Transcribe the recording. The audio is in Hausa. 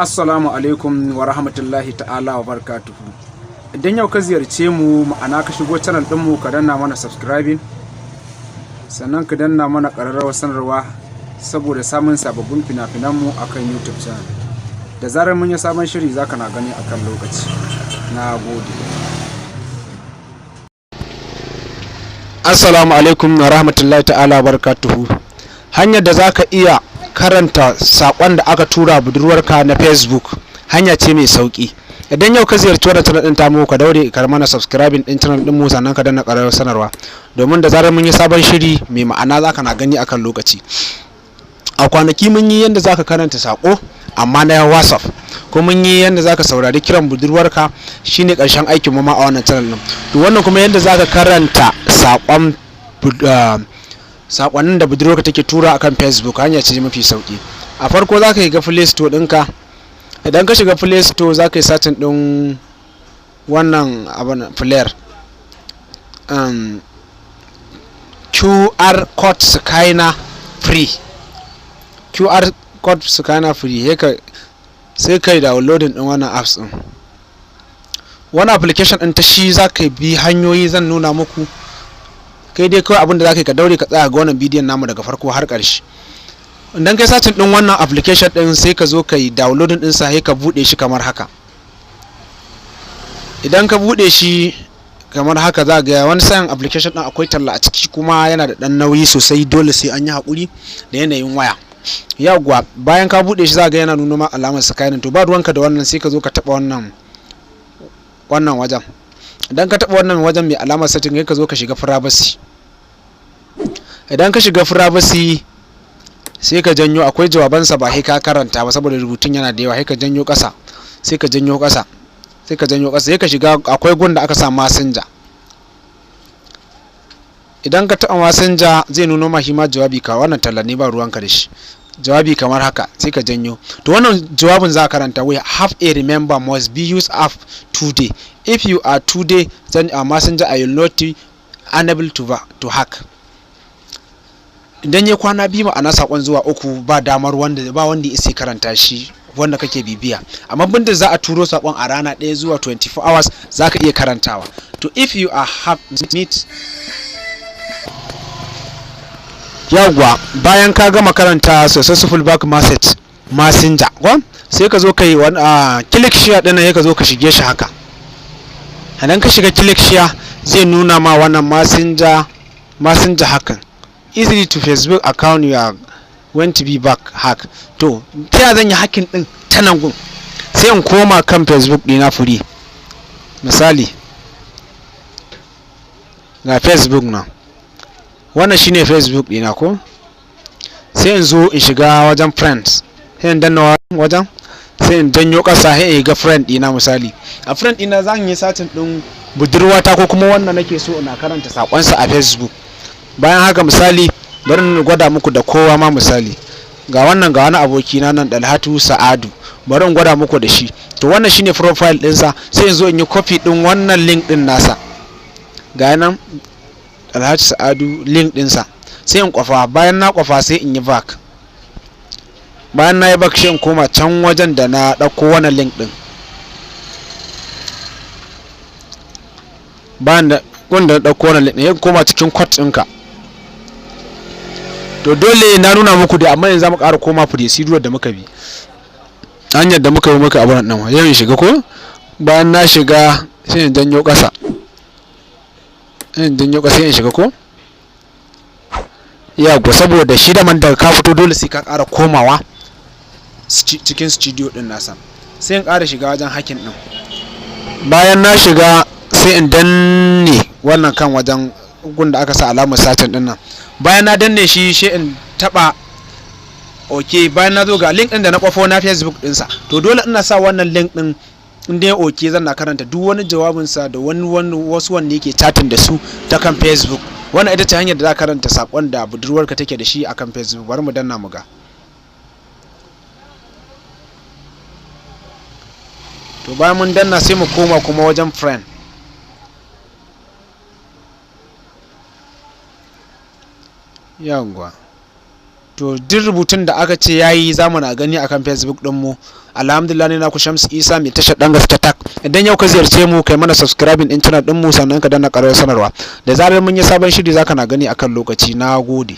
Assalamu alaikum wa rahmatullahi ta'ala wa barakatuhu. Idan yau ka ziyarce mu ma'ana ka shigo channel ɗinmu ka danna mana subscribing, sannan ka danna mana ƙararrawar sanarwa saboda samun sababbin fina-finanmu akan YouTube channel. Da zarar mun yi sabon shiri zaka na gani akan lokaci. Na gode. Assalamu alaikum wa rahmatullahi ta'ala wa barakatuhu. Hanyar da zaka iya karanta sakon da aka tura budurwarka na Facebook hanya ce mai sauki. Idan yau ka ziyarci wannan channel din tamu ka daure ka mana subscribing din channel din mu sannan ka danna ƙararrawar sanarwa domin da zarar mun yi sabon shiri mai ma'ana zaka na gani akan lokaci. A kwanaki mun yi yanda zaka karanta sako amma na WhatsApp, kuma mun yi yanda zaka saurari kiran budurwarka, shine karshen aikin mu ma a wannan channel din. To wannan kuma yanda zaka karanta sakonnin da budurwarka take tura akan Facebook hanya ce mafi sauki. A farko zaka yi ga Play Store ɗinka. Idan ka shiga Play Store zaka yi searching din wannan abun player QR code scanner free. QR code scanner free sai kai downloading din wannan apps din. Wannan application din ta shi zaka bi hanyoyi zan nuna muku. Kai dai kawai abin da zaka yi ka daure ka tsaya ga wannan bidiyon namu daga farko har ƙarshe. Idan kai searching din wannan application din sai ka zo kai downloading din sa sai ka bude shi kamar haka. Idan ka bude shi kamar haka za ga wani sayan application din akwai talla a ciki kuma yana da dan nauyi sosai, dole sai an yi hakuri da yanayin waya. Yawwa bayan ka bude shi za ga yana nuna ma alamar scanning, to ba ruwanka da wannan sai ka zo ka taba wannan wajen. Idan ka taɓa wannan wajen mai alamar setting sai ka zo ka shiga privacy. Idan ka shiga privacy sai ka janyo, akwai jawabansa ba sai ka karanta ba saboda rubutun yana da yawa, sai ka janyo ƙasa sai ka janyo ƙasa sai ka janyo ƙasa sai ka shiga, akwai gun da aka sa messenger. Idan ka taɓa messenger zai nuno ma shi ma jawabi ka wannan talla ne ba ruwanka da shi, jawabi kamar haka sai ka janyo. To wannan jawabin za ka karanta, we have a remember must be used up today. If you are today then a messenger I will not be unable to hack. Idan ya kwana biyu ma'ana sakon zuwa uku ba damar wanda ya karanta shi wanda kake bibiya, amma bindin za a turo sakon a rana ɗaya zuwa 24 hours zaka iya karantawa. To if you are have meet yawwa bayan ka gama karanta successful back message messenger sai ka zo kai click share din nan, ka zo ka shige shi haka. Idan ka shiga click share zai nuna ma wannan messenger hakan easily to Facebook account you are going to be back hack. To ta zan yi hacking din ta nan gun, sai in koma kan Facebook dina free. Misali ga Facebook na, wannan shine Facebook dina ko, sai in zo in shiga wajen friends, sai in danna wajen, sai in janyo ƙasa sai in ga friend dina. Misali a friend dina zan yi satin din budurwata ko kuma wannan nake so ina karanta sakonsa a Facebook. Bayan haka misali bari in gwada muku da kowa ma, misali ga wani aboki na nan Dalhatu Sa'adu, bari in gwada muku da shi. To wannan shine profile ɗinsa, sai in zo in yi copy din wannan link din nasa, ga nan Dalhatu Sa'adu link ɗinsa, sai in kwafa. Bayan na kwafa sai in yi back. Bayan na yi back sai in koma can wajen da na ɗauko wannan link ɗin. Bayan da na ɗauko wannan link ɗin ya koma cikin code ɗinka. To dole na nuna muku da, amma yanzu za mu ƙara koma procedure da muka bi, hanyar da muka bi muka abun nan. Yau in shiga ko, bayan na shiga sai in janyo ƙasa, in shiga ko. Yawwa saboda shi da man daga ka fito dole sai ka ƙara komawa cikin studio din nasa. Sai in ƙara shiga wajen hacking din. Bayan na shiga sai in danne wannan kan wajen gun da aka sa alamar satin din nan. Bayan na danne shi sai in taba okay. Bayan na zo ga link din da na kwafo na Facebook dinsa, to dole ina sa wannan link din inda ya okay zan na karanta duk wani jawabinsa da wasu wanda yake chatting da su ta kan Facebook. Wannan ita ce hanyar da za ka karanta sakon da budurwarka take da shi akan Facebook. Bari mu danna mu ga. To bayan mun danna sai mu koma kuma wajen friend. Yawwa to duk rubutun da aka ce yayi zamu na gani akan Facebook din mu, alhamdulillah ne na ku Shamsu Isa mai tashar dan gaske tak. Idan yau ka ziyarce mu kai mana subscribing din channel din mu sannan ka danna ƙarar sanarwa da zarar mun yi sabon shiri zaka na gani akan lokaci. Na gode.